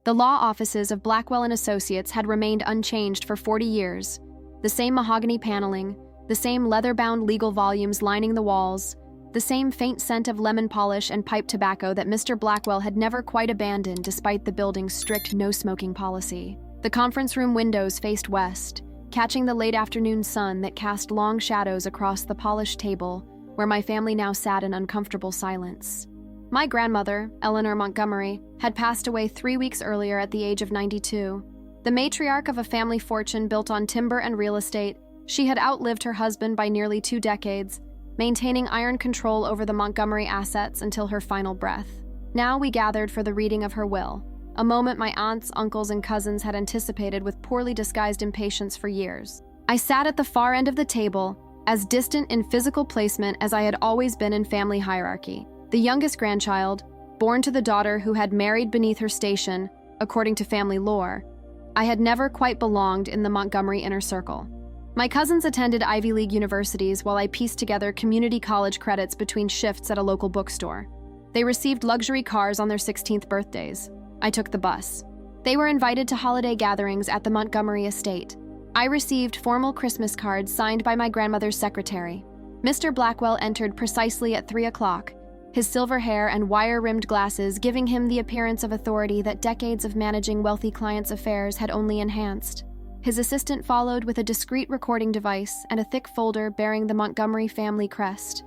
The law offices of Blackwell and Associates had remained unchanged for 40 years. The same mahogany paneling, the same leather-bound legal volumes lining the walls, the same faint scent of lemon polish and pipe tobacco that Mr. Blackwell had never quite abandoned despite the building's strict no-smoking policy. The conference room windows faced west, catching the late afternoon sun that cast long shadows across the polished table where my family now sat in uncomfortable silence. My grandmother, Eleanor Montgomery, had passed away 3 weeks earlier at the age of 92. The matriarch of a family fortune built on timber and real estate, she had outlived her husband by nearly 2 decades, maintaining iron control over the Montgomery assets until her final breath. Now we gathered for the reading of her will, a moment my aunts, uncles, and cousins had anticipated with poorly disguised impatience for years. I sat at the far end of the table, as distant in physical placement as I had always been in family hierarchy. The youngest grandchild, born to the daughter who had married beneath her station, according to family lore, I had never quite belonged in the Montgomery inner circle. My cousins attended Ivy League universities while I pieced together community college credits between shifts at a local bookstore. They received luxury cars on their 16th birthdays. I took the bus. They were invited to holiday gatherings at the Montgomery estate. I received formal Christmas cards signed by my grandmother's secretary. Mr. Blackwell entered precisely at 3 o'clock, his silver hair and wire-rimmed glasses giving him the appearance of authority that decades of managing wealthy clients' affairs had only enhanced. His assistant followed with a discreet recording device and a thick folder bearing the Montgomery family crest.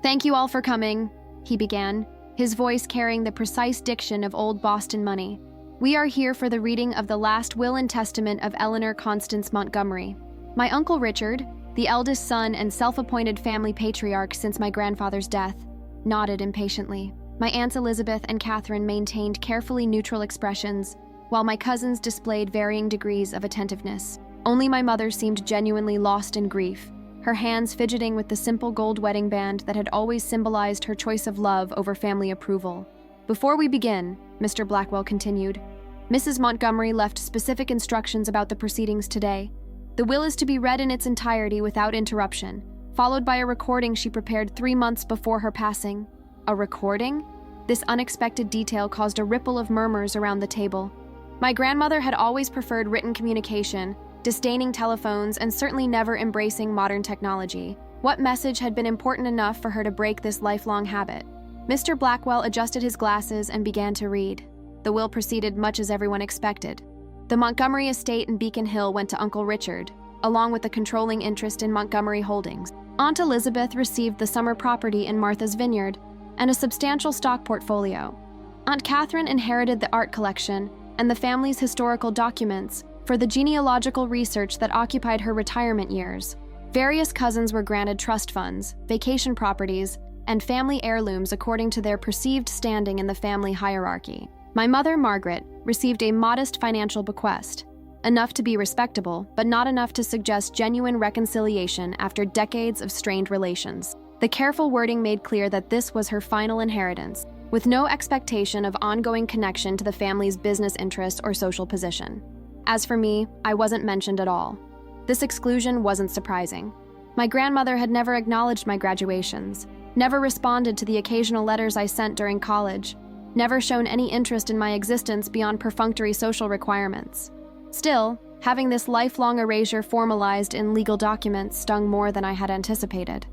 "Thank you all for coming," he began, his voice carrying the precise diction of old Boston money. "We are here for the reading of the last will and testament of Eleanor Constance Montgomery." My Uncle Richard, the eldest son and self-appointed family patriarch since my grandfather's death, nodded impatiently. My Aunts Elizabeth and Catherine maintained carefully neutral expressions, while my cousins displayed varying degrees of attentiveness. Only my mother seemed genuinely lost in grief, her hands fidgeting with the simple gold wedding band that had always symbolized her choice of love over family approval. "Before we begin," Mr. Blackwell continued, "Mrs. Montgomery left specific instructions about the proceedings today. The will is to be read in its entirety without interruption, followed by a recording she prepared 3 months before her passing." A recording? This unexpected detail caused a ripple of murmurs around the table. My grandmother had always preferred written communication, disdaining telephones and certainly never embracing modern technology. What message had been important enough for her to break this lifelong habit? Mr. Blackwell adjusted his glasses and began to read. The will proceeded much as everyone expected. The Montgomery estate in Beacon Hill went to Uncle Richard, along with the controlling interest in Montgomery Holdings. Aunt Elizabeth received the summer property in Martha's Vineyard and a substantial stock portfolio. Aunt Catherine inherited the art collection and the family's historical documents for the genealogical research that occupied her retirement years. Various cousins were granted trust funds, vacation properties, and family heirlooms according to their perceived standing in the family hierarchy. My mother, Margaret, received a modest financial bequest, enough to be respectable, but not enough to suggest genuine reconciliation after decades of strained relations. The careful wording made clear that this was her final inheritance, with no expectation of ongoing connection to the family's business interests or social position. As for me, I wasn't mentioned at all. This exclusion wasn't surprising. My grandmother had never acknowledged my graduations, never responded to the occasional letters I sent during college, never shown any interest in my existence beyond perfunctory social requirements. Still, having this lifelong erasure formalized in legal documents stung more than I had anticipated.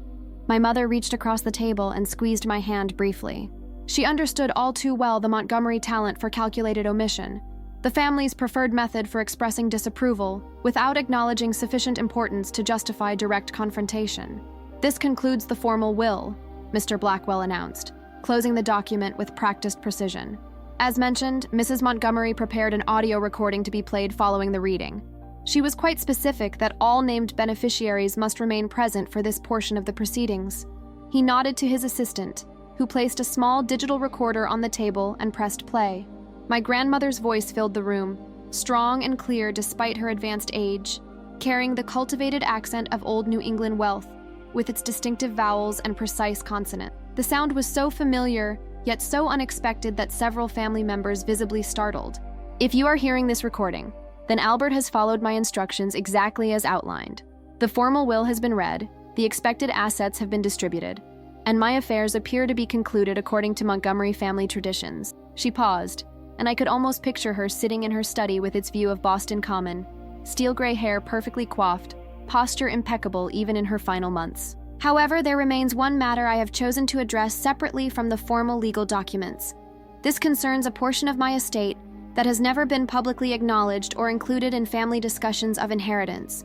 My mother reached across the table and squeezed my hand briefly. She understood all too well the Montgomery talent for calculated omission, the family's preferred method for expressing disapproval without acknowledging sufficient importance to justify direct confrontation. "This concludes the formal will," Mr. Blackwell announced, closing the document with practiced precision. As mentioned, Mrs. Montgomery prepared an audio recording to be played following the reading. She was quite specific that all named beneficiaries must remain present for this portion of the proceedings. He nodded to his assistant, who placed a small digital recorder on the table and pressed play. My grandmother's voice filled the room, strong and clear despite her advanced age, carrying the cultivated accent of old New England wealth, with its distinctive vowels and precise consonant. The sound was so familiar, yet so unexpected that several family members visibly startled. "If you are hearing this recording, then Albert has followed my instructions exactly as outlined. The formal will has been read, the expected assets have been distributed, and my affairs appear to be concluded according to Montgomery family traditions." She paused, and I could almost picture her sitting in her study with its view of Boston Common, steel gray hair perfectly coiffed, posture impeccable even in her final months. However, there remains one matter I have chosen to address separately from the formal legal documents. This concerns a portion of my estate that has never been publicly acknowledged or included in family discussions of inheritance.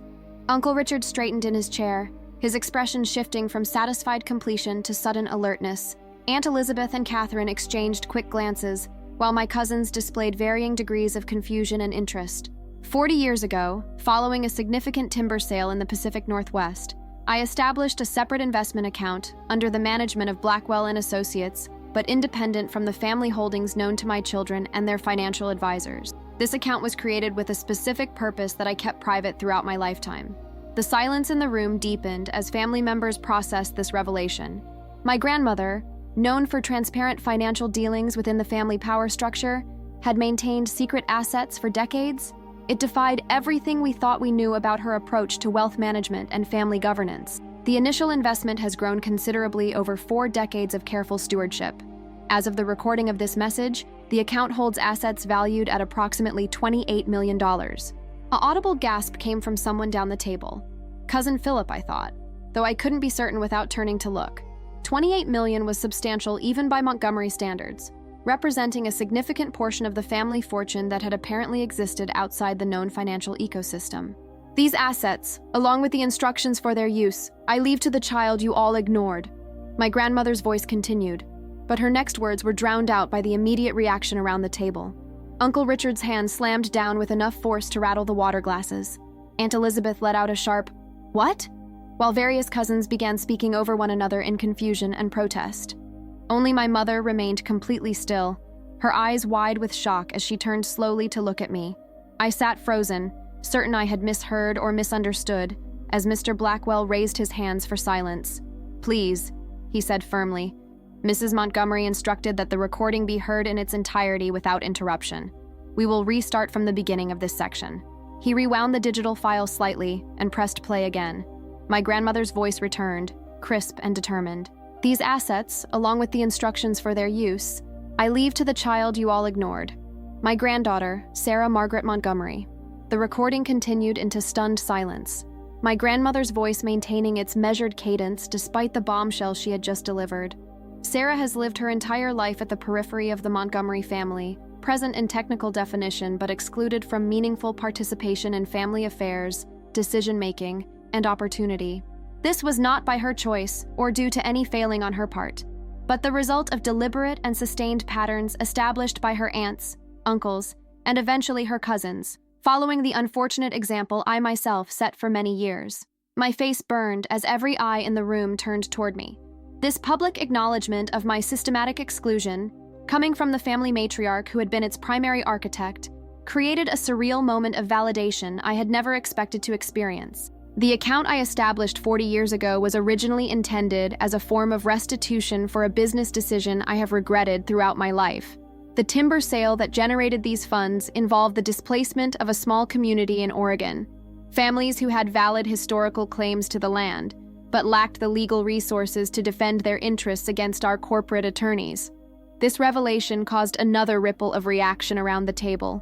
Uncle Richard straightened in his chair, his expression shifting from satisfied completion to sudden alertness. Aunt Elizabeth and Catherine exchanged quick glances, while my cousins displayed varying degrees of confusion and interest. 40 years ago, following a significant timber sale in the Pacific Northwest, I established a separate investment account under the management of Blackwell and Associates, but independent from the family holdings known to my children and their financial advisors. This account was created with a specific purpose that I kept private throughout my lifetime. The silence in the room deepened as family members processed this revelation. My grandmother, known for transparent financial dealings within the family power structure, had maintained secret assets for decades. It defied everything we thought we knew about her approach to wealth management and family governance. The initial investment has grown considerably over 4 decades of careful stewardship. As of the recording of this message, the account holds assets valued at approximately $28 million. An audible gasp came from someone down the table. Cousin Philip, I thought, though I couldn't be certain without turning to look. $28 million was substantial even by Montgomery standards, representing a significant portion of the family fortune that had apparently existed outside the known financial ecosystem. These assets, along with the instructions for their use, I leave to the child you all ignored. My grandmother's voice continued, but her next words were drowned out by the immediate reaction around the table. Uncle Richard's hand slammed down with enough force to rattle the water glasses. Aunt Elizabeth let out a sharp, "What?" while various cousins began speaking over one another in confusion and protest. Only my mother remained completely still, her eyes wide with shock as she turned slowly to look at me. I sat frozen, certain I had misheard or misunderstood, as Mr. Blackwell raised his hands for silence. "Please," he said firmly. Mrs. Montgomery instructed that the recording be heard in its entirety without interruption. We will restart from the beginning of this section. He rewound the digital file slightly and pressed play again. My grandmother's voice returned, crisp and determined. "These assets, along with the instructions for their use, I leave to the child you all ignored. My granddaughter, Sarah Margaret Montgomery." The recording continued into stunned silence, my grandmother's voice maintaining its measured cadence despite the bombshell she had just delivered. Sarah has lived her entire life at the periphery of the Montgomery family, present in technical definition but excluded from meaningful participation in family affairs, decision-making, and opportunity. This was not by her choice or due to any failing on her part, but the result of deliberate and sustained patterns established by her aunts, uncles, and eventually her cousins, following the unfortunate example I myself set for many years. My face burned as every eye in the room turned toward me. This public acknowledgement of my systematic exclusion, coming from the family matriarch who had been its primary architect, created a surreal moment of validation I had never expected to experience. The account I established 40 years ago was originally intended as a form of restitution for a business decision I have regretted throughout my life. The timber sale that generated these funds involved the displacement of a small community in Oregon, families who had valid historical claims to the land, but lacked the legal resources to defend their interests against our corporate attorneys. This revelation caused another ripple of reaction around the table.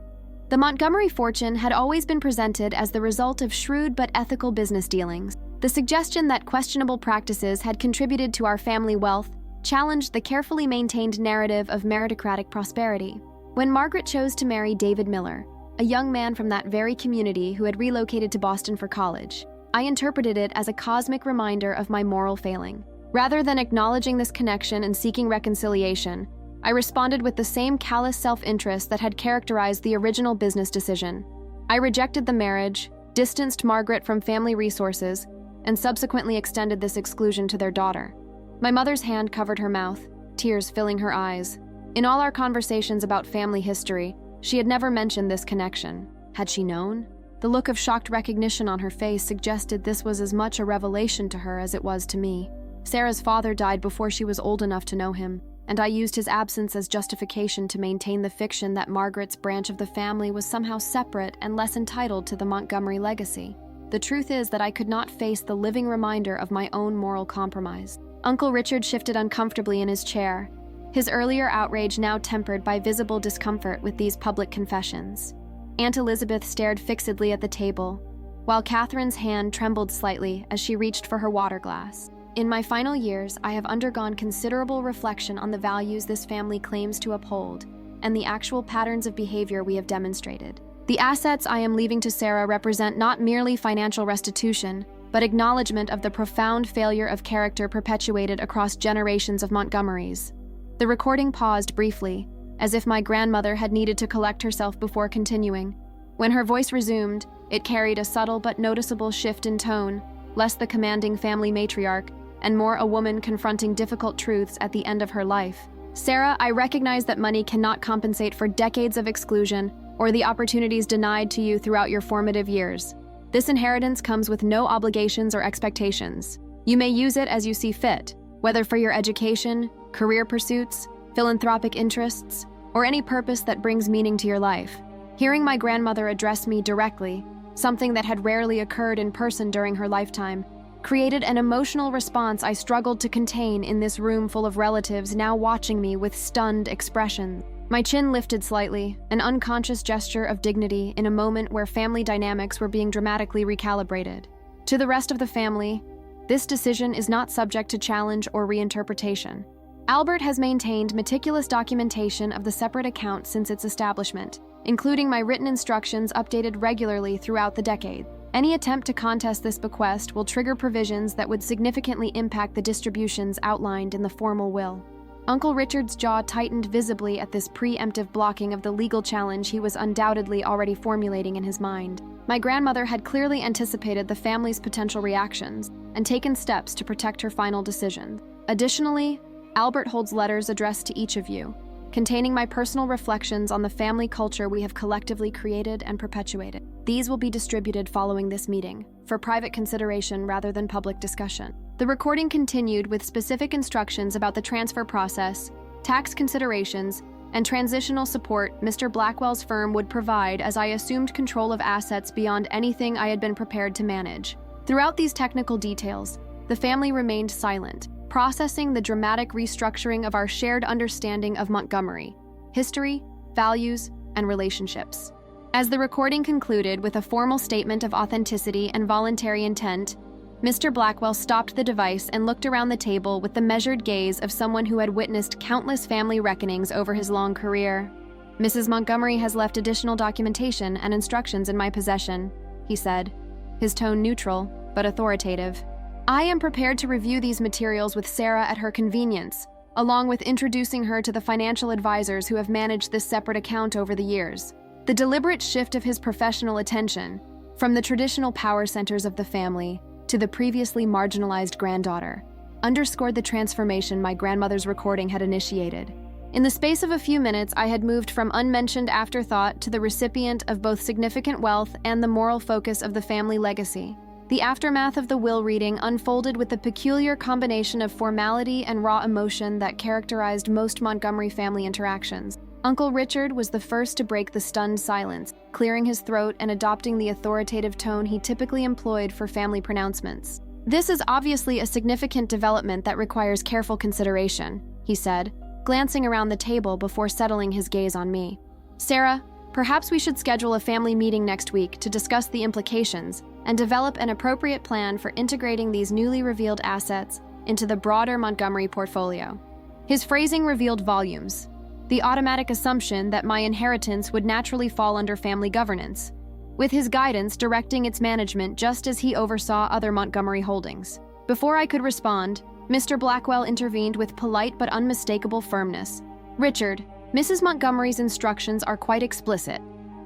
The Montgomery fortune had always been presented as the result of shrewd but ethical business dealings. The suggestion that questionable practices had contributed to our family wealth challenged the carefully maintained narrative of meritocratic prosperity. When Margaret chose to marry David Miller, a young man from that very community who had relocated to Boston for college, I interpreted it as a cosmic reminder of my moral failing. Rather than acknowledging this connection and seeking reconciliation, I responded with the same callous self-interest that had characterized the original business decision. I rejected the marriage, distanced Margaret from family resources, and subsequently extended this exclusion to their daughter. My mother's hand covered her mouth, tears filling her eyes. In all our conversations about family history, she had never mentioned this connection. Had she known? The look of shocked recognition on her face suggested this was as much a revelation to her as it was to me. Sarah's father died before she was old enough to know him, and I used his absence as justification to maintain the fiction that Margaret's branch of the family was somehow separate and less entitled to the Montgomery legacy. The truth is that I could not face the living reminder of my own moral compromise. Uncle Richard shifted uncomfortably in his chair, his earlier outrage now tempered by visible discomfort with these public confessions. Aunt Elizabeth stared fixedly at the table, while Catherine's hand trembled slightly as she reached for her water glass. In my final years, I have undergone considerable reflection on the values this family claims to uphold and the actual patterns of behavior we have demonstrated. The assets I am leaving to Sarah represent not merely financial restitution, but acknowledgement of the profound failure of character perpetuated across generations of Montgomerys. The recording paused briefly, as if my grandmother had needed to collect herself before continuing. When her voice resumed, it carried a subtle but noticeable shift in tone, less the commanding family matriarch, and more a woman confronting difficult truths at the end of her life. Sarah, I recognize that money cannot compensate for decades of exclusion or the opportunities denied to you throughout your formative years. This inheritance comes with no obligations or expectations. You may use it as you see fit, whether for your education, career pursuits, philanthropic interests, or any purpose that brings meaning to your life. Hearing my grandmother address me directly, something that had rarely occurred in person during her lifetime, created an emotional response I struggled to contain in this room full of relatives now watching me with stunned expressions. My chin lifted slightly, an unconscious gesture of dignity in a moment where family dynamics were being dramatically recalibrated. To the rest of the family, this decision is not subject to challenge or reinterpretation. Albert has maintained meticulous documentation of the separate account since its establishment, including my written instructions updated regularly throughout the decade. Any attempt to contest this bequest will trigger provisions that would significantly impact the distributions outlined in the formal will. Uncle Richard's jaw tightened visibly at this preemptive blocking of the legal challenge he was undoubtedly already formulating in his mind. My grandmother had clearly anticipated the family's potential reactions and taken steps to protect her final decision. Additionally, Albert holds letters addressed to each of you, containing my personal reflections on the family culture we have collectively created and perpetuated. These will be distributed following this meeting, for private consideration rather than public discussion. The recording continued with specific instructions about the transfer process, tax considerations, and transitional support Mr. Blackwell's firm would provide as I assumed control of assets beyond anything I had been prepared to manage. Throughout these technical details, the family remained silent, processing the dramatic restructuring of our shared understanding of Montgomery, history, values, and relationships. As the recording concluded with a formal statement of authenticity and voluntary intent, Mr. Blackwell stopped the device and looked around the table with the measured gaze of someone who had witnessed countless family reckonings over his long career. "Mrs. Montgomery has left additional documentation and instructions in my possession," he said, his tone neutral but authoritative. "I am prepared to review these materials with Sarah at her convenience, along with introducing her to the financial advisors who have managed this separate account over the years." The deliberate shift of his professional attention, from the traditional power centers of the family to the previously marginalized granddaughter, underscored the transformation my grandmother's recording had initiated. In the space of a few minutes, I had moved from unmentioned afterthought to the recipient of both significant wealth and the moral focus of the family legacy. The aftermath of the will reading unfolded with the peculiar combination of formality and raw emotion that characterized most Montgomery family interactions. Uncle Richard was the first to break the stunned silence, clearing his throat and adopting the authoritative tone he typically employed for family pronouncements. "This is obviously a significant development that requires careful consideration," he said, glancing around the table before settling his gaze on me. "Sarah, perhaps we should schedule a family meeting next week to discuss the implications and develop an appropriate plan for integrating these newly revealed assets into the broader Montgomery portfolio." His phrasing revealed volumes, the automatic assumption that my inheritance would naturally fall under family governance, with his guidance directing its management just as he oversaw other Montgomery holdings. Before I could respond, Mr. Blackwell intervened with polite but unmistakable firmness. "Richard, Mrs. Montgomery's instructions are quite explicit.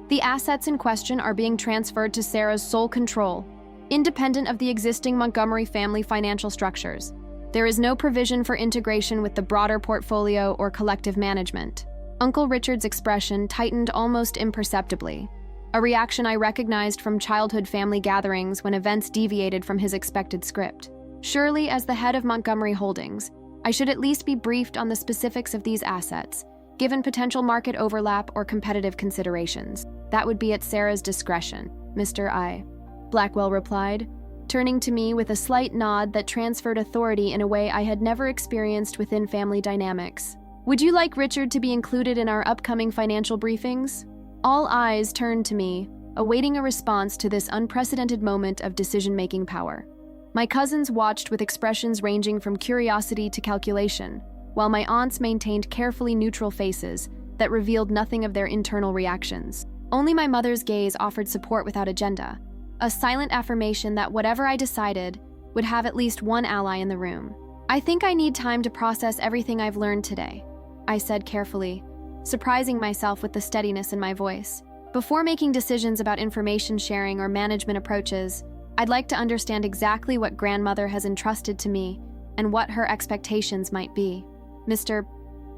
The assets in question are being transferred to Sarah's sole control, independent of the existing Montgomery family financial structures. There is no provision for integration with the broader portfolio or collective management." Uncle Richard's expression tightened almost imperceptibly, a reaction I recognized from childhood family gatherings when events deviated from his expected script. Surely, as the head of Montgomery Holdings, I should at least be briefed on the specifics of these assets, given potential market overlap or competitive considerations. "That would be at Sarah's discretion, Mr. I," Blackwell replied, turning to me with a slight nod that transferred authority in a way I had never experienced within family dynamics. Would you like Richard to be included in our upcoming financial briefings? All eyes turned to me, awaiting a response to this unprecedented moment of decision-making power. My cousins watched with expressions ranging from curiosity to calculation, while my aunts maintained carefully neutral faces that revealed nothing of their internal reactions. Only my mother's gaze offered support without agenda, a silent affirmation that whatever I decided would have at least one ally in the room. I think I need time to process everything I've learned today, I said carefully, surprising myself with the steadiness in my voice. Before making decisions about information sharing or management approaches, I'd like to understand exactly what grandmother has entrusted to me and what her expectations might be. Mr.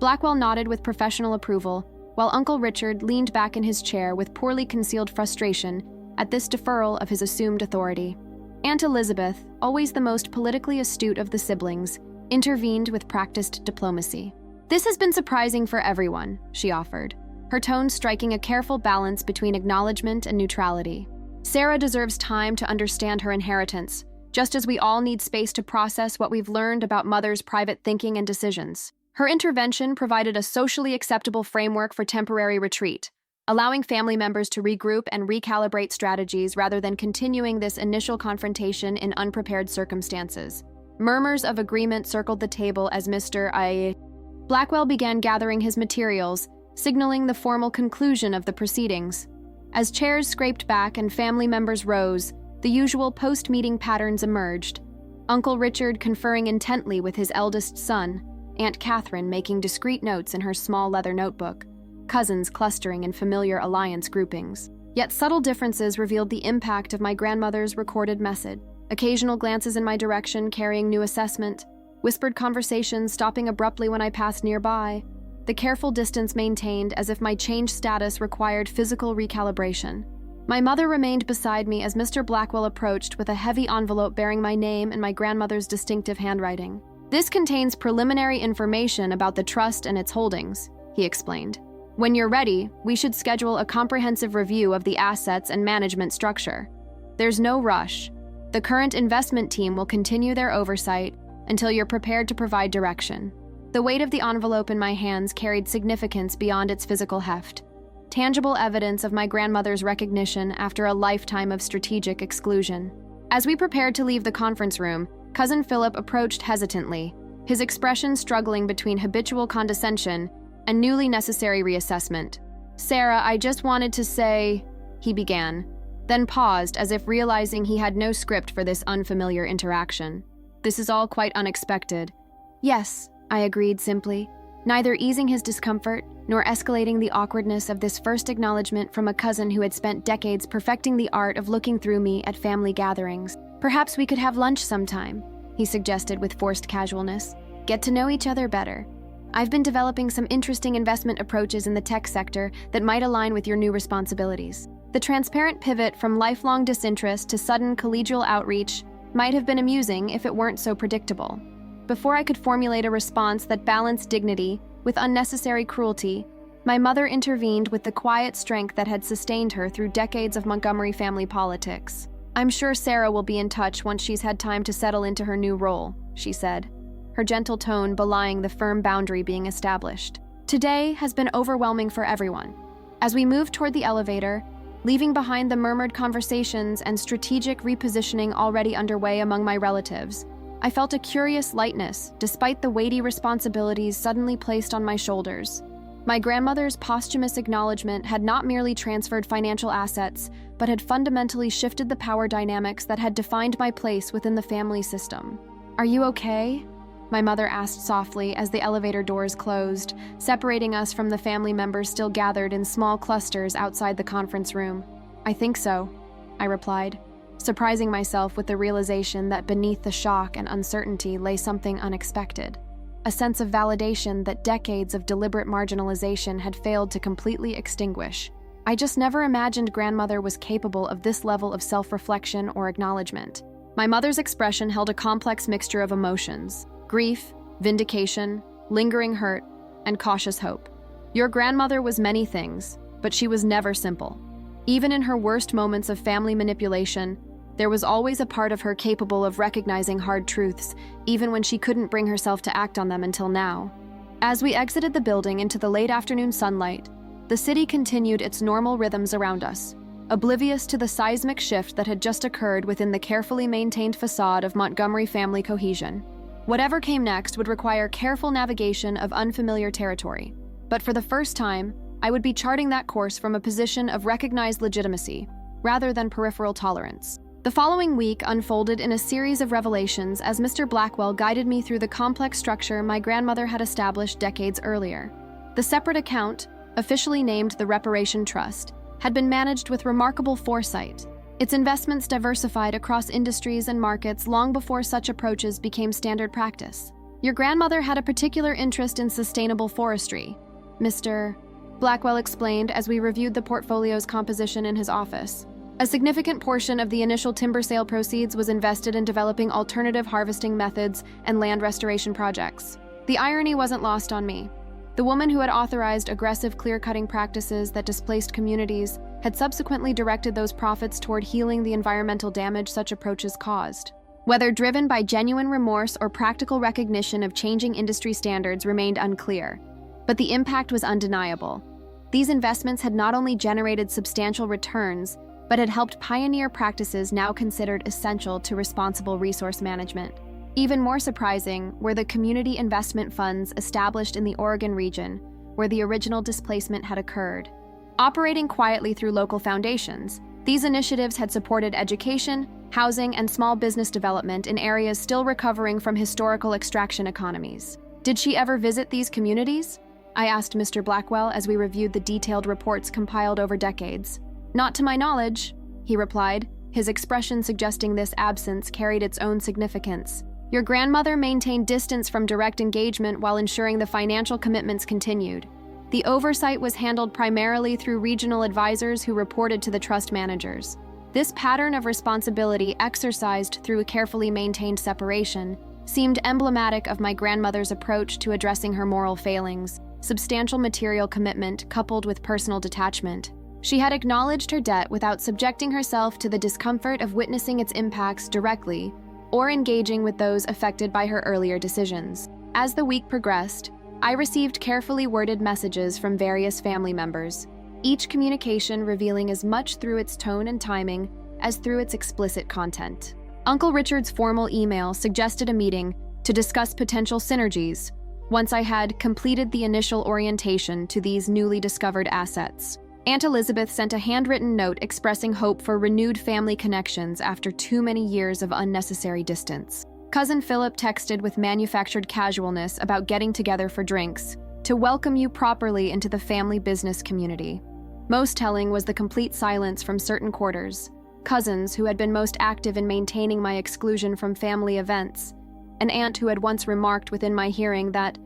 Blackwell nodded with professional approval, while Uncle Richard leaned back in his chair with poorly concealed frustration at this deferral of his assumed authority. Aunt Elizabeth, always the most politically astute of the siblings, intervened with practiced diplomacy. This has been surprising for everyone, she offered, her tone striking a careful balance between acknowledgement and neutrality. Sarah deserves time to understand her inheritance, just as we all need space to process what we've learned about Mother's private thinking and decisions. Her intervention provided a socially acceptable framework for temporary retreat, allowing family members to regroup and recalibrate strategies rather than continuing this initial confrontation in unprepared circumstances. Murmurs of agreement circled the table as Mr. Blackwell began gathering his materials, signaling the formal conclusion of the proceedings. As chairs scraped back and family members rose, the usual post-meeting patterns emerged. Uncle Richard conferring intently with his eldest son, Aunt Catherine making discreet notes in her small leather notebook, cousins clustering in familiar alliance groupings. Yet subtle differences revealed the impact of my grandmother's recorded message. Occasional glances in my direction carrying new assessment, whispered conversations stopping abruptly when I passed nearby, the careful distance maintained as if my changed status required physical recalibration. My mother remained beside me as Mr. Blackwell approached with a heavy envelope bearing my name and my grandmother's distinctive handwriting. This contains preliminary information about the trust and its holdings, he explained. When you're ready, we should schedule a comprehensive review of the assets and management structure. There's no rush. The current investment team will continue their oversight until you're prepared to provide direction. The weight of the envelope in my hands carried significance beyond its physical heft, tangible evidence of my grandmother's recognition after a lifetime of strategic exclusion. As we prepared to leave the conference room, Cousin Philip approached hesitantly, his expression struggling between habitual condescension and newly necessary reassessment. "Sarah, I just wanted to say," he began, then paused as if realizing he had no script for this unfamiliar interaction. "This is all quite unexpected." "Yes," I agreed simply, neither easing his discomfort nor escalating the awkwardness of this first acknowledgement from a cousin who had spent decades perfecting the art of looking through me at family gatherings. "Perhaps we could have lunch sometime," he suggested with forced casualness. "Get to know each other better. I've been developing some interesting investment approaches in the tech sector that might align with your new responsibilities." The transparent pivot from lifelong disinterest to sudden collegial outreach might have been amusing if it weren't so predictable. Before I could formulate a response that balanced dignity with unnecessary cruelty, my mother intervened with the quiet strength that had sustained her through decades of Montgomery family politics. "I'm sure Sarah will be in touch once she's had time to settle into her new role," she said, her gentle tone belying the firm boundary being established. Today has been overwhelming for everyone. As we moved toward the elevator, leaving behind the murmured conversations and strategic repositioning already underway among my relatives, I felt a curious lightness despite the weighty responsibilities suddenly placed on my shoulders. My grandmother's posthumous acknowledgement had not merely transferred financial assets, but had fundamentally shifted the power dynamics that had defined my place within the family system. "Are you okay?" my mother asked softly as the elevator doors closed, separating us from the family members still gathered in small clusters outside the conference room. "I think so," I replied, surprising myself with the realization that beneath the shock and uncertainty lay something unexpected, a sense of validation that decades of deliberate marginalization had failed to completely extinguish. I just never imagined grandmother was capable of this level of self-reflection or acknowledgement. My mother's expression held a complex mixture of emotions: grief, vindication, lingering hurt, and cautious hope. Your grandmother was many things, but she was never simple. Even in her worst moments of family manipulation, there was always a part of her capable of recognizing hard truths, even when she couldn't bring herself to act on them until now. As we exited the building into the late afternoon sunlight, the city continued its normal rhythms around us, oblivious to the seismic shift that had just occurred within the carefully maintained facade of Montgomery family cohesion. Whatever came next would require careful navigation of unfamiliar territory, but for the first time, I would be charting that course from a position of recognized legitimacy, rather than peripheral tolerance. The following week unfolded in a series of revelations as Mr. Blackwell guided me through the complex structure my grandmother had established decades earlier. The separate account, officially named the Reparation Trust, had been managed with remarkable foresight, its investments diversified across industries and markets long before such approaches became standard practice. Your grandmother had a particular interest in sustainable forestry, Mr. Blackwell explained as we reviewed the portfolio's composition in his office. A significant portion of the initial timber sale proceeds was invested in developing alternative harvesting methods and land restoration projects. The irony wasn't lost on me. The woman who had authorized aggressive clear-cutting practices that displaced communities had subsequently directed those profits toward healing the environmental damage such approaches caused. Whether driven by genuine remorse or practical recognition of changing industry standards remained unclear, but the impact was undeniable. These investments had not only generated substantial returns, but had helped pioneer practices now considered essential to responsible resource management. Even more surprising were the community investment funds established in the Oregon region, where the original displacement had occurred. Operating quietly through local foundations, these initiatives had supported education, housing, and small business development in areas still recovering from historical extraction economies. Did she ever visit these communities? I asked Mr. Blackwell as we reviewed the detailed reports compiled over decades. Not to my knowledge, he replied, his expression suggesting this absence carried its own significance. Your grandmother maintained distance from direct engagement while ensuring the financial commitments continued. The oversight was handled primarily through regional advisors who reported to the trust managers. This pattern of responsibility exercised through a carefully maintained separation seemed emblematic of my grandmother's approach to addressing her moral failings, substantial material commitment coupled with personal detachment. She had acknowledged her debt without subjecting herself to the discomfort of witnessing its impacts directly or engaging with those affected by her earlier decisions. As the week progressed, I received carefully worded messages from various family members, each communication revealing as much through its tone and timing as through its explicit content. Uncle Richard's formal email suggested a meeting to discuss potential synergies once I had completed the initial orientation to these newly discovered assets. Aunt Elizabeth sent a handwritten note expressing hope for renewed family connections after too many years of unnecessary distance. Cousin Philip texted with manufactured casualness about getting together for drinks to welcome you properly into the family business community. Most telling was the complete silence from certain quarters, cousins who had been most active in maintaining my exclusion from family events, an aunt who had once remarked within my hearing that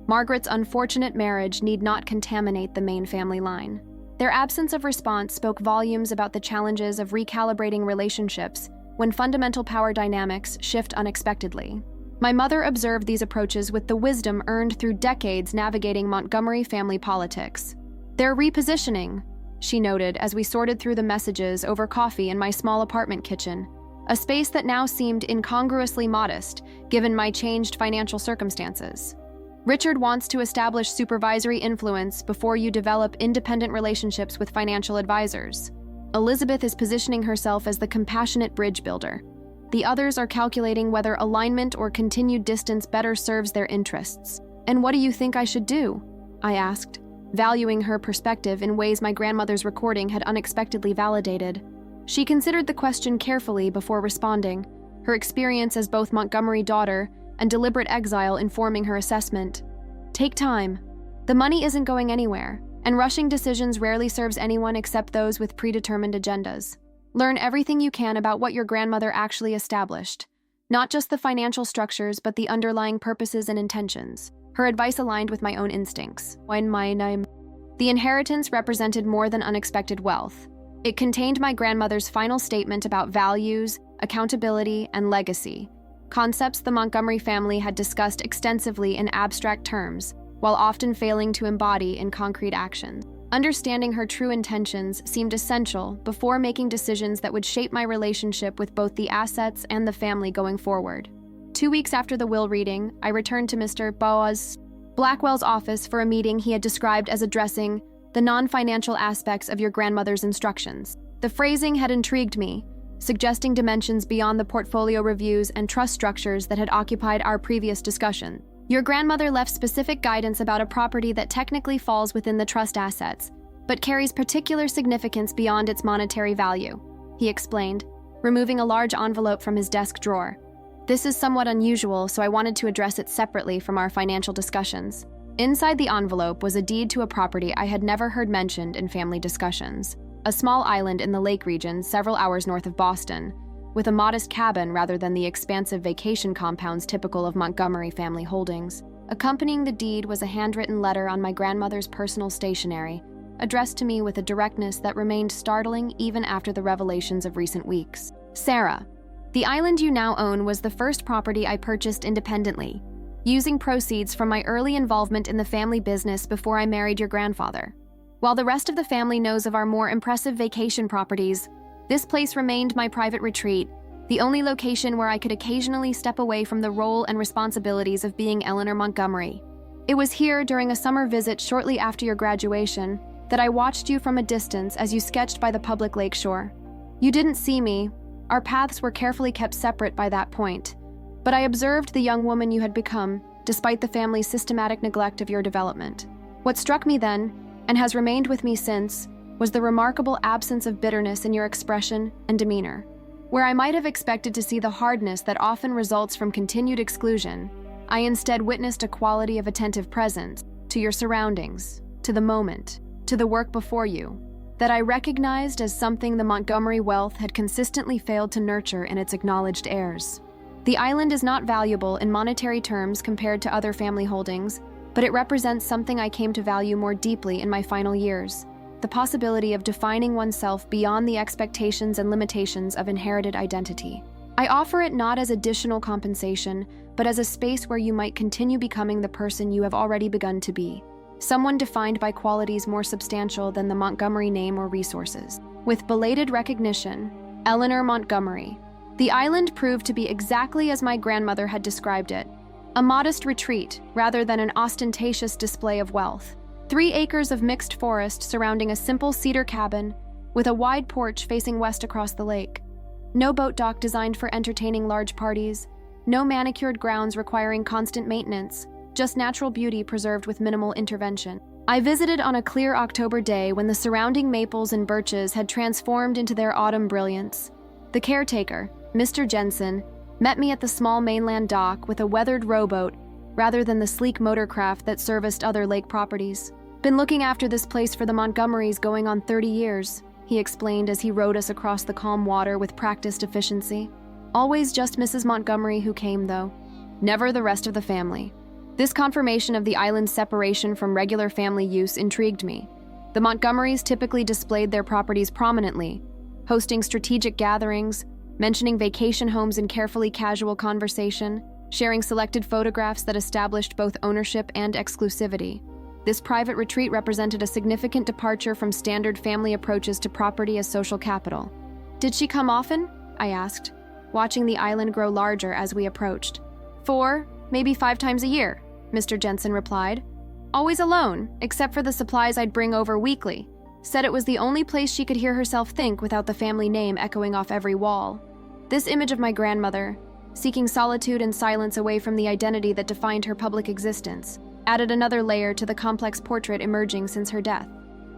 Margaret's unfortunate marriage need not contaminate the main family line. Their absence of response spoke volumes about the challenges of recalibrating relationships when fundamental power dynamics shift unexpectedly. My mother observed these approaches with the wisdom earned through decades navigating Montgomery family politics. They're repositioning, she noted as we sorted through the messages over coffee in my small apartment kitchen, a space that now seemed incongruously modest given my changed financial circumstances. Richard wants to establish supervisory influence before you develop independent relationships with financial advisors. Elizabeth is positioning herself as the compassionate bridge builder. The others are calculating whether alignment or continued distance better serves their interests. And what do you think I should do? I asked, valuing her perspective in ways my grandmother's recording had unexpectedly validated. She considered the question carefully before responding, her experience as both Montgomery daughter and deliberate exile informing her assessment. Take time. The money isn't going anywhere, and rushing decisions rarely serves anyone except those with predetermined agendas. Learn everything you can about what your grandmother actually established, not just the financial structures, but the underlying purposes and intentions. Her advice aligned with my own instincts. The inheritance represented more than unexpected wealth. It contained my grandmother's final statement about values, accountability, and legacy, concepts the Montgomery family had discussed extensively in abstract terms, while often failing to embody in concrete action. Understanding her true intentions seemed essential before making decisions that would shape my relationship with both the assets and the family going forward. 2 weeks after the will reading, I returned to Mr. Boaz Blackwell's office for a meeting he had described as addressing the non-financial aspects of your grandmother's instructions. The phrasing had intrigued me, suggesting dimensions beyond the portfolio reviews and trust structures that had occupied our previous discussion. Your grandmother left specific guidance about a property that technically falls within the trust assets, but carries particular significance beyond its monetary value, he explained, removing a large envelope from his desk drawer. This is somewhat unusual, so I wanted to address it separately from our financial discussions. Inside the envelope was a deed to a property I had never heard mentioned in family discussions, a small island in the lake region several hours north of Boston, with a modest cabin rather than the expansive vacation compounds typical of Montgomery family holdings. Accompanying the deed was a handwritten letter on my grandmother's personal stationery, addressed to me with a directness that remained startling even after the revelations of recent weeks. Sarah, the island you now own was the first property I purchased independently, using proceeds from my early involvement in the family business before I married your grandfather. While the rest of the family knows of our more impressive vacation properties, this place remained my private retreat, the only location where I could occasionally step away from the role and responsibilities of being Eleanor Montgomery. It was here during a summer visit shortly after your graduation that I watched you from a distance as you sketched by the public lakeshore. You didn't see me. Our paths were carefully kept separate by that point, but I observed the young woman you had become, despite the family's systematic neglect of your development. What struck me then, and has remained with me since, was the remarkable absence of bitterness in your expression and demeanor. Where I might have expected to see the hardness that often results from continued exclusion, I instead witnessed a quality of attentive presence to your surroundings, to the moment, to the work before you, that I recognized as something the Montgomery wealth had consistently failed to nurture in its acknowledged heirs. The island is not valuable in monetary terms compared to other family holdings, but it represents something I came to value more deeply in my final years: the possibility of defining oneself beyond the expectations and limitations of inherited identity. I offer it not as additional compensation, but as a space where you might continue becoming the person you have already begun to be, someone defined by qualities more substantial than the Montgomery name or resources. With belated recognition, Eleanor Montgomery. The island proved to be exactly as my grandmother had described it: a modest retreat rather than an ostentatious display of wealth. 3 acres of mixed forest surrounding a simple cedar cabin with a wide porch facing west across the lake. No boat dock designed for entertaining large parties. No manicured grounds requiring constant maintenance, just natural beauty preserved with minimal intervention. I visited on a clear October day when the surrounding maples and birches had transformed into their autumn brilliance. The caretaker, Mr. Jensen, met me at the small mainland dock with a weathered rowboat rather than the sleek motorcraft that serviced other lake properties. "Been looking after this place for the Montgomerys going on 30 years, he explained as he rowed us across the calm water with practiced efficiency. Always just Mrs. Montgomery who came, though. Never the rest of the family. This confirmation of the island's separation from regular family use intrigued me. The Montgomerys typically displayed their properties prominently, hosting strategic gatherings, mentioning vacation homes in carefully casual conversation, sharing selected photographs that established both ownership and exclusivity. This private retreat represented a significant departure from standard family approaches to property as social capital. "Did she come often?" I asked, watching the island grow larger as we approached. 4, maybe 5 times a year, Mr. Jensen replied. "Always alone, except for the supplies I'd bring over weekly. Said it was the only place she could hear herself think without the family name echoing off every wall." This image of my grandmother, seeking solitude and silence away from the identity that defined her public existence, added another layer to the complex portrait emerging since her death.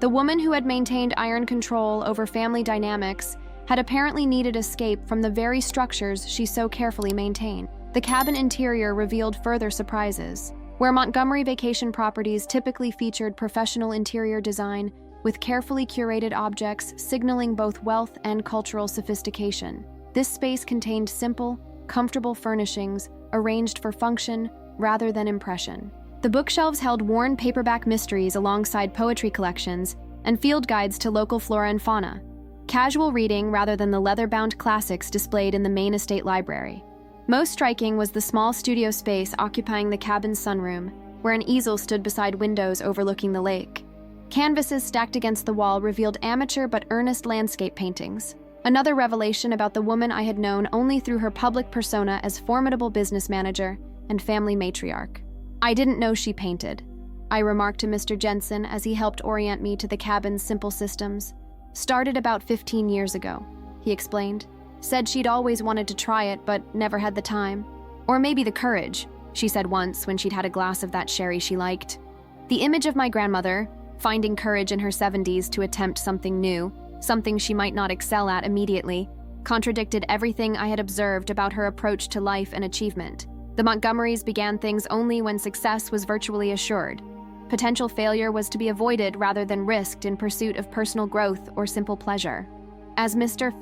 The woman who had maintained iron control over family dynamics had apparently needed escape from the very structures she so carefully maintained. The cabin interior revealed further surprises. Where Montgomery vacation properties typically featured professional interior design with carefully curated objects signaling both wealth and cultural sophistication, this space contained simple, comfortable furnishings arranged for function rather than impression. The bookshelves held worn paperback mysteries alongside poetry collections and field guides to local flora and fauna. Casual reading rather than the leather-bound classics displayed in the main estate library. Most striking was the small studio space occupying the cabin's sunroom, where an easel stood beside windows overlooking the lake. Canvases stacked against the wall revealed amateur but earnest landscape paintings, another revelation about the woman I had known only through her public persona as formidable business manager and family matriarch. "I didn't know she painted," I remarked to Mr. Jensen as he helped orient me to the cabin's simple systems. "Started about 15 years ago," he explained. "Said she'd always wanted to try it, but never had the time. Or maybe the courage," she said once when she'd had a glass of that sherry she liked. The image of my grandmother, finding courage in her 70s to attempt something new, something she might not excel at immediately, contradicted everything I had observed about her approach to life and achievement. The Montgomerys began things only when success was virtually assured. Potential failure was to be avoided rather than risked in pursuit of personal growth or simple pleasure. As Mr.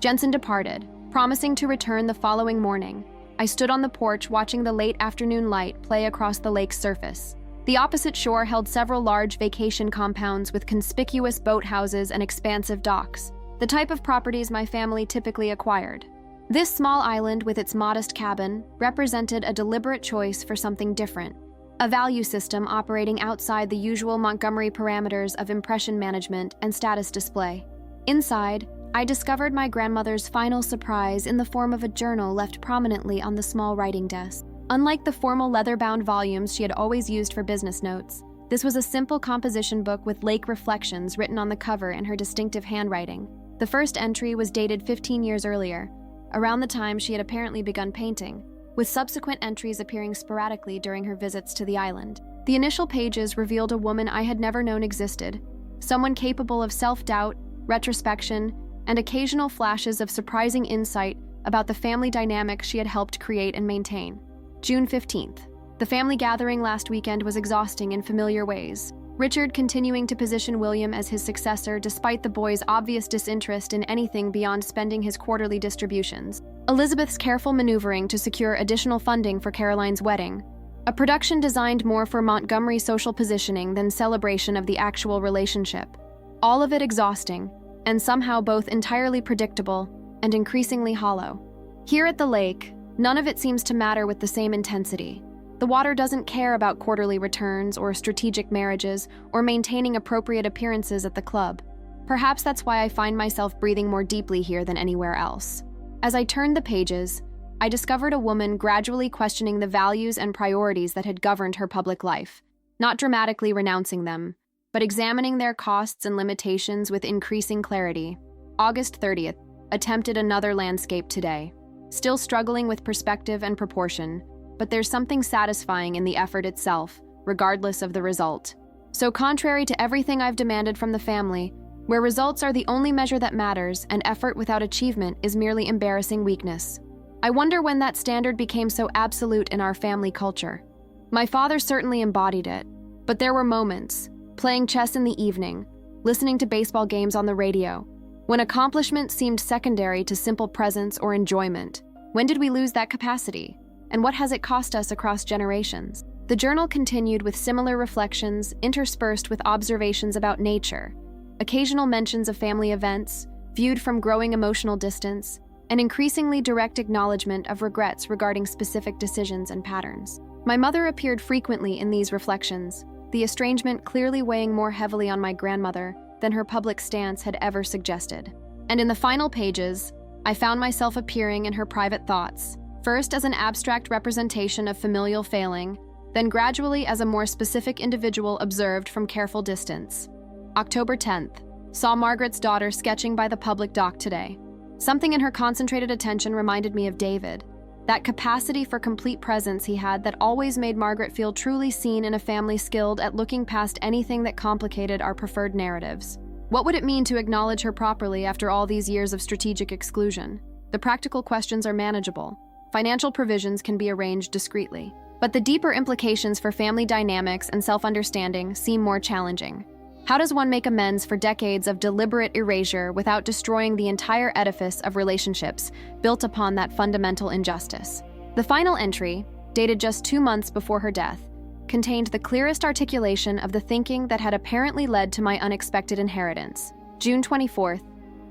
Jensen departed, promising to return the following morning, I stood on the porch watching the late afternoon light play across the lake's surface. The opposite shore held several large vacation compounds with conspicuous boathouses and expansive docks, the type of properties my family typically acquired. This small island with its modest cabin represented a deliberate choice for something different, a value system operating outside the usual Montgomery parameters of impression management and status display. Inside, I discovered my grandmother's final surprise in the form of a journal left prominently on the small writing desk. Unlike the formal leather-bound volumes she had always used for business notes, this was a simple composition book with lake reflections written on the cover in her distinctive handwriting. The first entry was dated 15 years earlier, around the time she had apparently begun painting, with subsequent entries appearing sporadically during her visits to the island. The initial pages revealed a woman I had never known existed, someone capable of self-doubt, retrospection, and occasional flashes of surprising insight about the family dynamics she had helped create and maintain. June 15th. The family gathering last weekend was exhausting in familiar ways. Richard continuing to position William as his successor despite the boy's obvious disinterest in anything beyond spending his quarterly distributions. Elizabeth's careful maneuvering to secure additional funding for Caroline's wedding. A production designed more for Montgomery social positioning than celebration of the actual relationship. All of it exhausting, and somehow both entirely predictable and increasingly hollow. Here at the lake, none of it seems to matter with the same intensity. The water doesn't care about quarterly returns or strategic marriages or maintaining appropriate appearances at the club. Perhaps that's why I find myself breathing more deeply here than anywhere else. As I turned the pages, I discovered a woman gradually questioning the values and priorities that had governed her public life, not dramatically renouncing them, but examining their costs and limitations with increasing clarity. August 30th, attempted another landscape today. Still struggling with perspective and proportion, but there's something satisfying in the effort itself, regardless of the result. So contrary to everything I've demanded from the family, where results are the only measure that matters and effort without achievement is merely embarrassing weakness. I wonder when that standard became so absolute in our family culture. My father certainly embodied it, but there were moments, playing chess in the evening, listening to baseball games on the radio, when accomplishment seemed secondary to simple presence or enjoyment. When did we lose that capacity? And what has it cost us across generations? The journal continued with similar reflections interspersed with observations about nature, occasional mentions of family events, viewed from growing emotional distance, and increasingly direct acknowledgement of regrets regarding specific decisions and patterns. My mother appeared frequently in these reflections, the estrangement clearly weighing more heavily on my grandmother than her public stance had ever suggested. And in the final pages, I found myself appearing in her private thoughts, first as an abstract representation of familial failing, then gradually as a more specific individual observed from careful distance. October 10th, saw Margaret's daughter sketching by the public dock today. Something in her concentrated attention reminded me of David, that capacity for complete presence he had that always made Margaret feel truly seen in a family skilled at looking past anything that complicated our preferred narratives. What would it mean to acknowledge her properly after all these years of strategic exclusion? The practical questions are manageable. Financial provisions can be arranged discreetly. But the deeper implications for family dynamics and self-understanding seem more challenging. How does one make amends for decades of deliberate erasure without destroying the entire edifice of relationships built upon that fundamental injustice? The final entry, dated just 2 months before her death, contained the clearest articulation of the thinking that had apparently led to my unexpected inheritance. June 24th,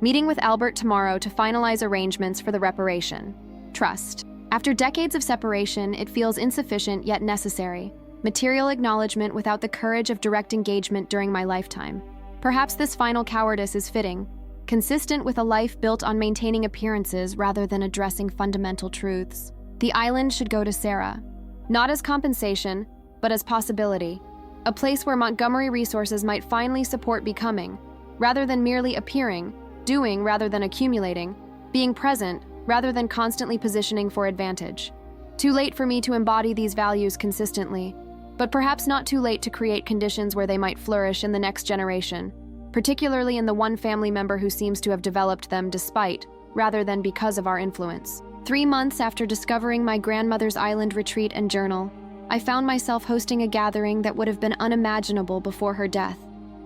meeting with Albert tomorrow to finalize arrangements for the reparation. Trust. After decades of separation, it feels insufficient yet necessary. Material acknowledgement without the courage of direct engagement during my lifetime. Perhaps this final cowardice is fitting, consistent with a life built on maintaining appearances rather than addressing fundamental truths. The island should go to Sarah. not as compensation, but as possibility. A place where Montgomery resources might finally support becoming, rather than merely appearing, doing rather than accumulating, being present rather than constantly positioning for advantage. Too late for me to embody these values consistently, but perhaps not too late to create conditions where they might flourish in the next generation, particularly in the one family member who seems to have developed them despite, rather than because of our influence. 3 months after discovering my grandmother's island retreat and journal, I found myself hosting a gathering that would have been unimaginable before her death.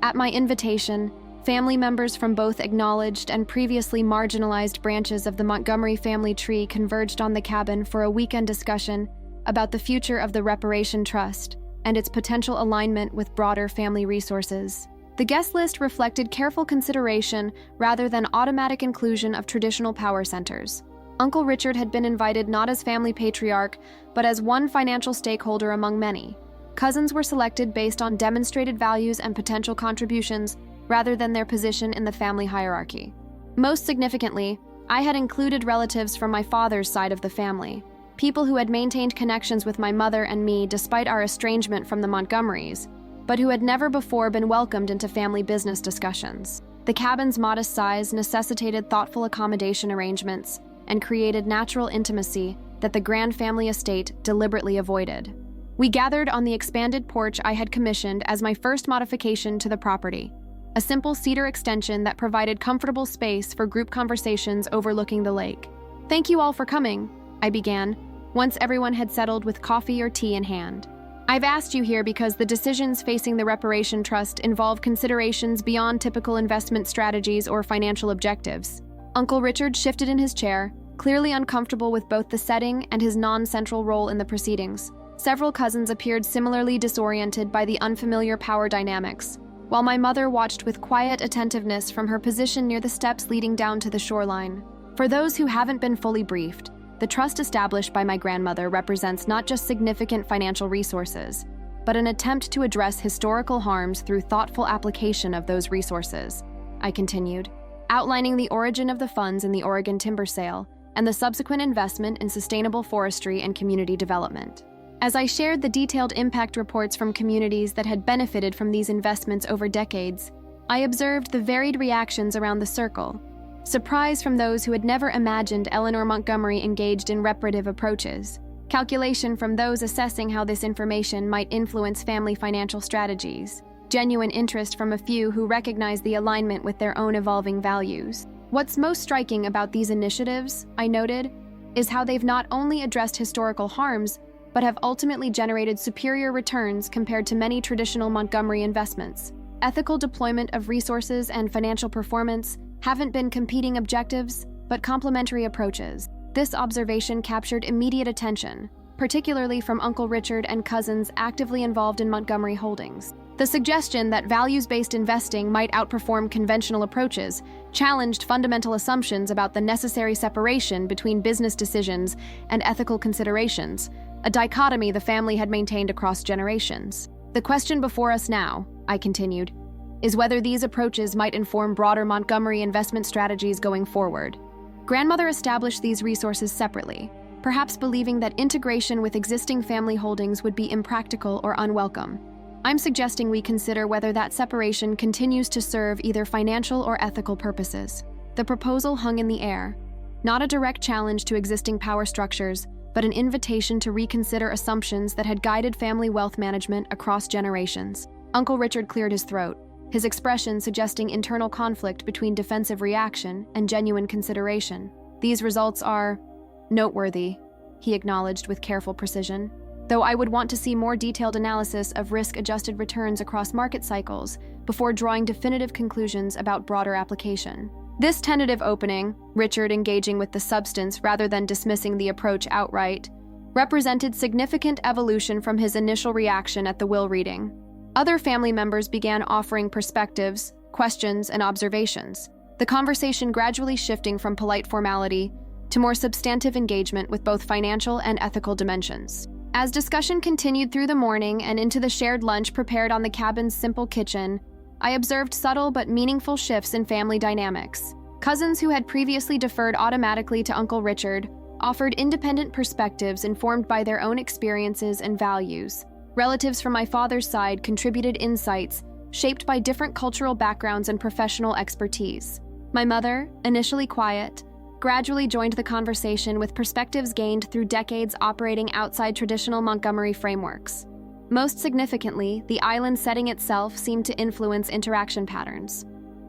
At my invitation, family members from both acknowledged and previously marginalized branches of the Montgomery family tree converged on the cabin for a weekend discussion about the future of the Reparation Trust and its potential alignment with broader family resources. The guest list reflected careful consideration rather than automatic inclusion of traditional power centers. Uncle Richard had been invited not as family patriarch, but as one financial stakeholder among many. Cousins were selected based on demonstrated values and potential contributions, rather than their position in the family hierarchy. Most significantly, I had included relatives from my father's side of the family, people who had maintained connections with my mother and me despite our estrangement from the Montgomerys, but who had never before been welcomed into family business discussions. The cabin's modest size necessitated thoughtful accommodation arrangements and created natural intimacy that the grand family estate deliberately avoided. We gathered on the expanded porch I had commissioned as my first modification to the property, a simple cedar extension that provided comfortable space for group conversations overlooking the lake. "Thank you all for coming," I began, once everyone had settled with coffee or tea in hand. "I've asked you here because the decisions facing the Reparation Trust involve considerations beyond typical investment strategies or financial objectives." Uncle Richard shifted in his chair, clearly uncomfortable with both the setting and his non-central role in the proceedings. Several cousins appeared similarly disoriented by the unfamiliar power dynamics, while my mother watched with quiet attentiveness from her position near the steps leading down to the shoreline. For those who haven't been fully briefed, the trust established by my grandmother represents not just significant financial resources, but an attempt to address historical harms through thoughtful application of those resources, I continued, outlining the origin of the funds in the Oregon timber sale and the subsequent investment in sustainable forestry and community development. As I shared the detailed impact reports from communities that had benefited from these investments over decades, I observed the varied reactions around the circle. Surprise from those who had never imagined Eleanor Montgomery engaged in reparative approaches, calculation from those assessing how this information might influence family financial strategies, genuine interest from a few who recognize the alignment with their own evolving values. What's most striking about these initiatives, I noted, is how they've not only addressed historical harms, but have ultimately generated superior returns compared to many traditional Montgomery investments. Ethical deployment of resources and financial performance haven't been competing objectives, but complementary approaches. This observation captured immediate attention, particularly from Uncle Richard and cousins actively involved in Montgomery holdings. The suggestion that values-based investing might outperform conventional approaches challenged fundamental assumptions about the necessary separation between business decisions and ethical considerations, a dichotomy the family had maintained across generations. The question before us now, I continued, is whether these approaches might inform broader Montgomery investment strategies going forward. Grandmother established these resources separately, perhaps believing that integration with existing family holdings would be impractical or unwelcome. I'm suggesting we consider whether that separation continues to serve either financial or ethical purposes. The proposal hung in the air, not a direct challenge to existing power structures, but an invitation to reconsider assumptions that had guided family wealth management across generations. Uncle Richard cleared his throat, his expression suggesting internal conflict between defensive reaction and genuine consideration. "These results are noteworthy," he acknowledged with careful precision, "though I would want to see more detailed analysis of risk-adjusted returns across market cycles before drawing definitive conclusions about broader application." This tentative opening, Richard engaging with the substance rather than dismissing the approach outright, represented significant evolution from his initial reaction at the will reading. Other family members began offering perspectives, questions, and observations, the conversation gradually shifting from polite formality to more substantive engagement with both financial and ethical dimensions. As discussion continued through the morning and into the shared lunch prepared on the cabin's simple kitchen, I observed subtle but meaningful shifts in family dynamics. Cousins who had previously deferred automatically to Uncle Richard offered independent perspectives informed by their own experiences and values. Relatives from my father's side contributed insights shaped by different cultural backgrounds and professional expertise. My mother, initially quiet, gradually joined the conversation with perspectives gained through decades operating outside traditional Montgomery frameworks. Most significantly, the island setting itself seemed to influence interaction patterns.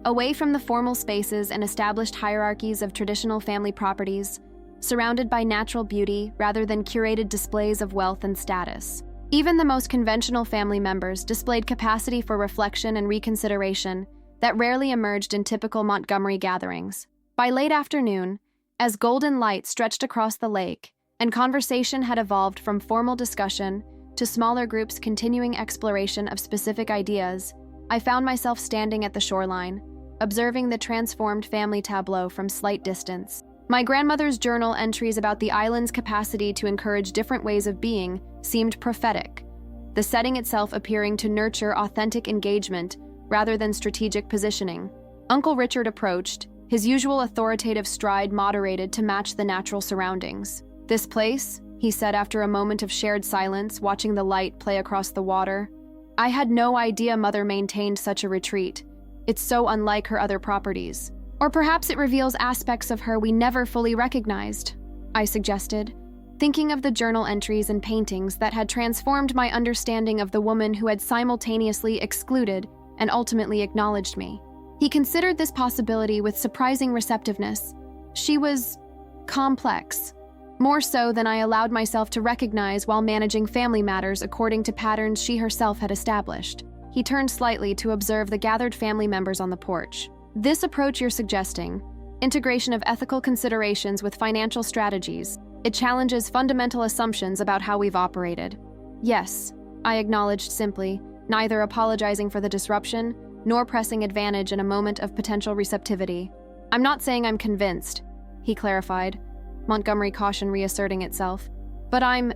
Away from the formal spaces and established hierarchies of traditional family properties, surrounded by natural beauty rather than curated displays of wealth and status. Even the most conventional family members displayed capacity for reflection and reconsideration that rarely emerged in typical Montgomery gatherings. By late afternoon, as golden light stretched across the lake and conversation had evolved from formal discussion to smaller groups continuing exploration of specific ideas, I found myself standing at the shoreline, observing the transformed family tableau from slight distance. My grandmother's journal entries about the island's capacity to encourage different ways of being seemed prophetic, the setting itself appearing to nurture authentic engagement rather than strategic positioning. Uncle Richard approached, his usual authoritative stride moderated to match the natural surroundings. "This place," he said after a moment of shared silence, watching the light play across the water. "I had no idea Mother maintained such a retreat. It's so unlike her other properties. Or perhaps it reveals aspects of her we never fully recognized," I suggested, thinking of the journal entries and paintings that had transformed my understanding of the woman who had simultaneously excluded and ultimately acknowledged me. He considered this possibility with surprising receptiveness. She was complex, more so than I allowed myself to recognize while managing family matters according to patterns she herself had established. He turned slightly to observe the gathered family members on the porch. "This approach you're suggesting, integration of ethical considerations with financial strategies, it challenges fundamental assumptions about how we've operated." "Yes," I acknowledged simply, neither apologizing for the disruption nor pressing advantage in a moment of potential receptivity. "I'm not saying I'm convinced," he clarified, Montgomery caution reasserting itself, "but I'm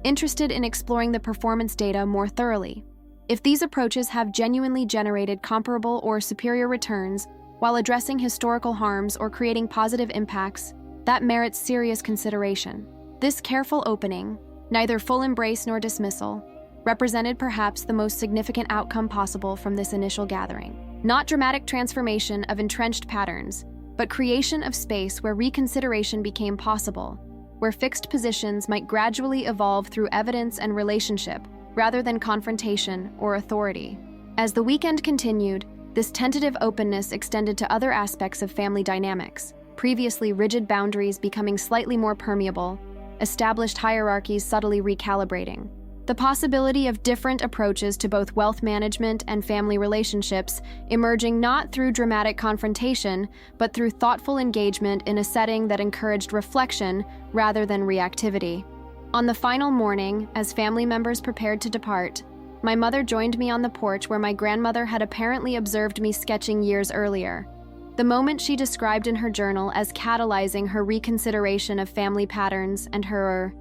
interested in exploring the performance data more thoroughly. If these approaches have genuinely generated comparable or superior returns while addressing historical harms or creating positive impacts, that merits serious consideration." This careful opening, neither full embrace nor dismissal, represented perhaps the most significant outcome possible from this initial gathering. Not dramatic transformation of entrenched patterns, but creation of space where reconsideration became possible, where fixed positions might gradually evolve through evidence and relationship rather than confrontation or authority. As the weekend continued, this tentative openness extended to other aspects of family dynamics, previously rigid boundaries becoming slightly more permeable, established hierarchies subtly recalibrating. The possibility of different approaches to both wealth management and family relationships emerging not through dramatic confrontation, but through thoughtful engagement in a setting that encouraged reflection rather than reactivity. On the final morning, as family members prepared to depart, my mother joined me on the porch where my grandmother had apparently observed me sketching years earlier, the moment she described in her journal as catalyzing her reconsideration of family patterns and her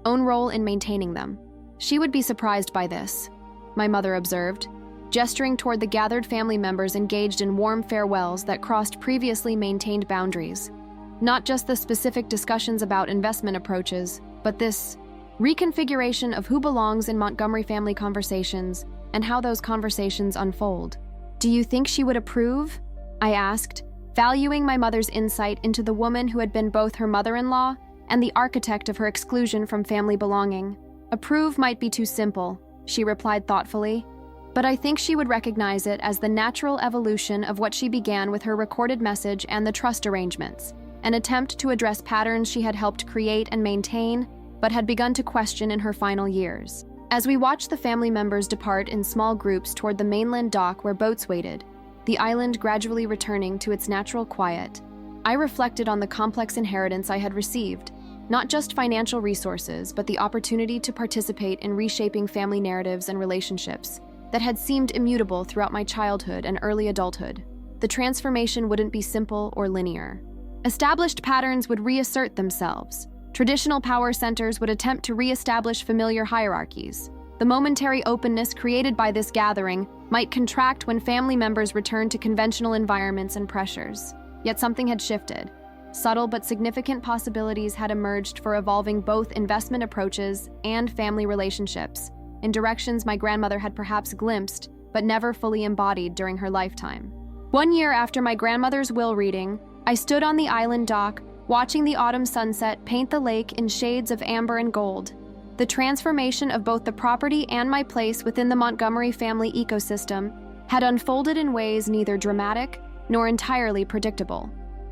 own role in maintaining them. "She would be surprised by this," my mother observed, gesturing toward the gathered family members engaged in warm farewells that crossed previously maintained boundaries. Not just the specific discussions about investment approaches, but this reconfiguration of who belongs in Montgomery family conversations and how those conversations unfold. "Do you think she would approve?" I asked, valuing my mother's insight into the woman who had been both her mother-in-law and the architect of her exclusion from family belonging. "Approve might be too simple," she replied thoughtfully, "but I think she would recognize it as the natural evolution of what she began with her recorded message and the trust arrangements, an attempt to address patterns she had helped create and maintain, but had begun to question in her final years." As we watched the family members depart in small groups toward the mainland dock where boats waited, the island gradually returning to its natural quiet, I reflected on the complex inheritance I had received. Not just financial resources, but the opportunity to participate in reshaping family narratives and relationships that had seemed immutable throughout my childhood and early adulthood. The transformation wouldn't be simple or linear. Established patterns would reassert themselves. Traditional power centers would attempt to reestablish familiar hierarchies. The momentary openness created by this gathering might contract when family members returned to conventional environments and pressures. Yet something had shifted. subtle but significant possibilities had emerged for evolving both investment approaches and family relationships in directions my grandmother had perhaps glimpsed but never fully embodied during her lifetime. 1 year after my grandmother's will reading, I stood on the island dock, watching the autumn sunset paint the lake in shades of amber and gold. The transformation of both the property and my place within the Montgomery family ecosystem had unfolded in ways neither dramatic nor entirely predictable.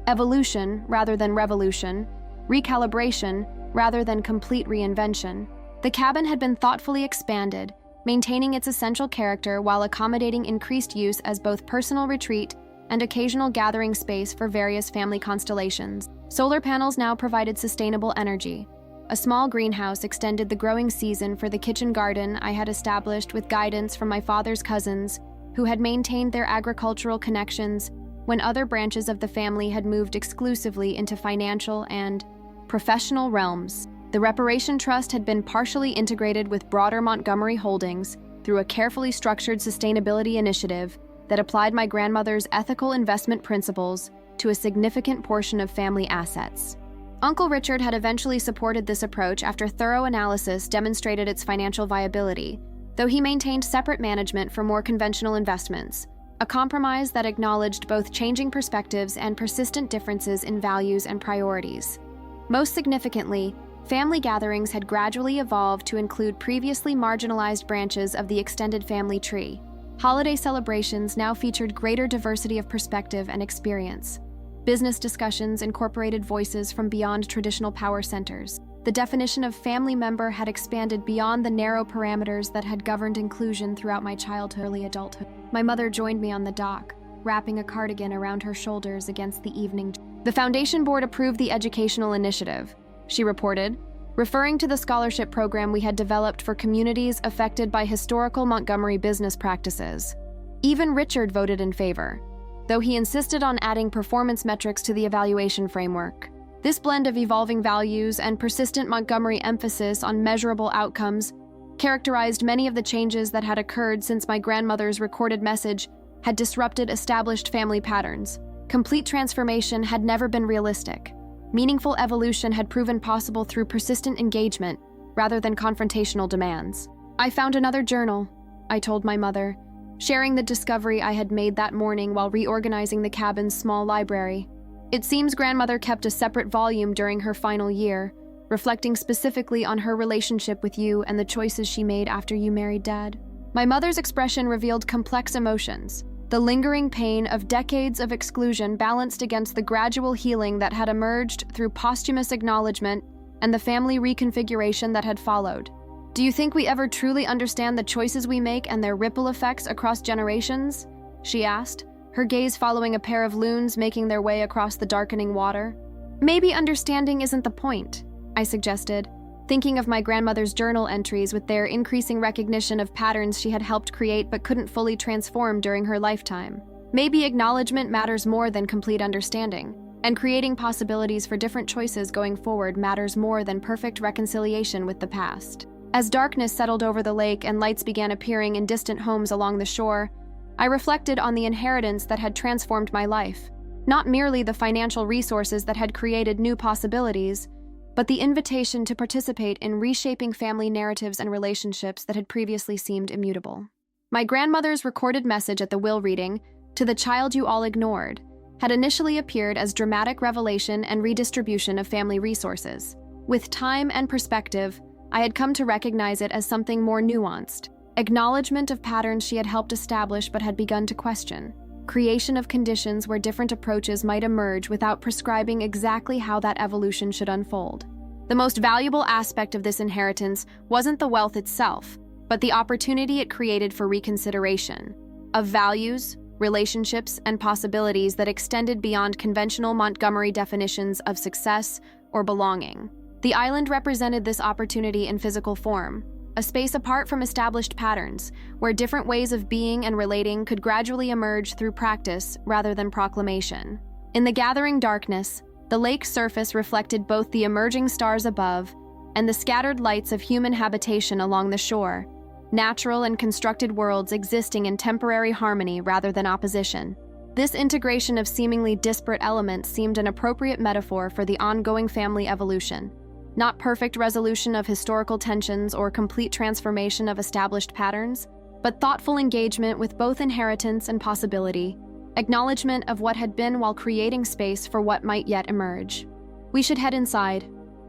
Evolution rather than revolution, recalibration rather than complete reinvention. The cabin had been thoughtfully expanded, maintaining its essential character while accommodating increased use as both personal retreat and occasional gathering space for various family constellations. Solar panels now provided sustainable energy. A small greenhouse extended the growing season for the kitchen garden I had established with guidance from my father's cousins, who had maintained their agricultural connections when other branches of the family had moved exclusively into financial and professional realms. The Reparation Trust had been partially integrated with broader Montgomery holdings through a carefully structured sustainability initiative that applied my grandmother's ethical investment principles to a significant portion of family assets. Uncle Richard had eventually supported this approach after thorough analysis demonstrated its financial viability, though he maintained separate management for more conventional investments, a compromise that acknowledged both changing perspectives and persistent differences in values and priorities. Most significantly, family gatherings had gradually evolved to include previously marginalized branches of the extended family tree. Holiday celebrations now featured greater diversity of perspective and experience. Business discussions incorporated voices from beyond traditional power centers. The definition of family member had expanded beyond the narrow parameters that had governed inclusion throughout my childhood and early adulthood. My mother joined me on the dock, wrapping a cardigan around her shoulders against the evening. The Foundation Board approved the educational initiative, she reported, referring to the scholarship program we had developed for communities affected by historical Montgomery business practices. Even Richard voted in favor, though he insisted on adding performance metrics to the evaluation framework. This blend of evolving values and persistent Montgomery emphasis on measurable outcomes characterized many of the changes that had occurred since my grandmother's recorded message had disrupted established family patterns. Complete transformation had never been realistic. Meaningful evolution had proven possible through persistent engagement rather than confrontational demands. I found another journal, I told my mother, sharing the discovery I had made that morning while reorganizing the cabin's small library. It seems grandmother kept a separate volume during her final year, reflecting specifically on her relationship with you and the choices she made after you married Dad. My mother's expression revealed complex emotions, the lingering pain of decades of exclusion balanced against the gradual healing that had emerged through posthumous acknowledgement and the family reconfiguration that had followed. Do you think we ever truly understand the choices we make and their ripple effects across generations? She asked, her gaze following a pair of loons making their way across the darkening water. Maybe understanding isn't the point, I suggested, thinking of my grandmother's journal entries with their increasing recognition of patterns she had helped create but couldn't fully transform during her lifetime. Maybe acknowledgement matters more than complete understanding, and creating possibilities for different choices going forward matters more than perfect reconciliation with the past. As darkness settled over the lake and lights began appearing in distant homes along the shore, I reflected on the inheritance that had transformed my life, not merely the financial resources that had created new possibilities, but the invitation to participate in reshaping family narratives and relationships that had previously seemed immutable. My grandmother's recorded message at the will reading, "To the child you all ignored," had initially appeared as dramatic revelation and redistribution of family resources. With time and perspective, I had come to recognize it as something more nuanced, acknowledgement of patterns she had helped establish but had begun to question, creation of conditions where different approaches might emerge without prescribing exactly how that evolution should unfold. The most valuable aspect of this inheritance wasn't the wealth itself, but the opportunity it created for reconsideration, of values, relationships, and possibilities that extended beyond conventional Montgomery definitions of success or belonging. The island represented this opportunity in physical form, a space apart from established patterns, where different ways of being and relating could gradually emerge through practice rather than proclamation. In the gathering darkness, the lake's surface reflected both the emerging stars above and the scattered lights of human habitation along the shore, natural and constructed worlds existing in temporary harmony rather than opposition. This integration of seemingly disparate elements seemed an appropriate metaphor for the ongoing family evolution. Not perfect resolution of historical tensions or complete transformation of established patterns, but thoughtful engagement with both inheritance and possibility, acknowledgement of what had been while creating space for what might yet emerge. "We should head inside,"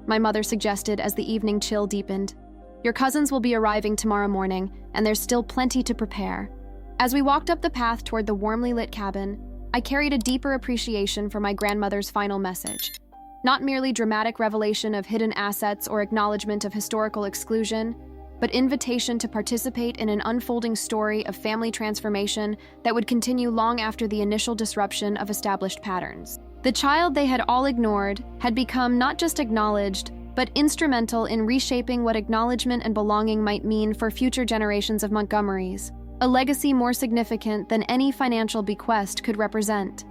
my mother suggested as the evening chill deepened. "Your cousins will be arriving tomorrow morning, and there's still plenty to prepare." As we walked up the path toward the warmly lit cabin, I carried a deeper appreciation for my grandmother's final message. Not merely dramatic revelation of hidden assets or acknowledgement of historical exclusion, but invitation to participate in an unfolding story of family transformation that would continue long after the initial disruption of established patterns. The child they had all ignored had become not just acknowledged, but instrumental in reshaping what acknowledgement and belonging might mean for future generations of Montgomerys, a legacy more significant than any financial bequest could represent.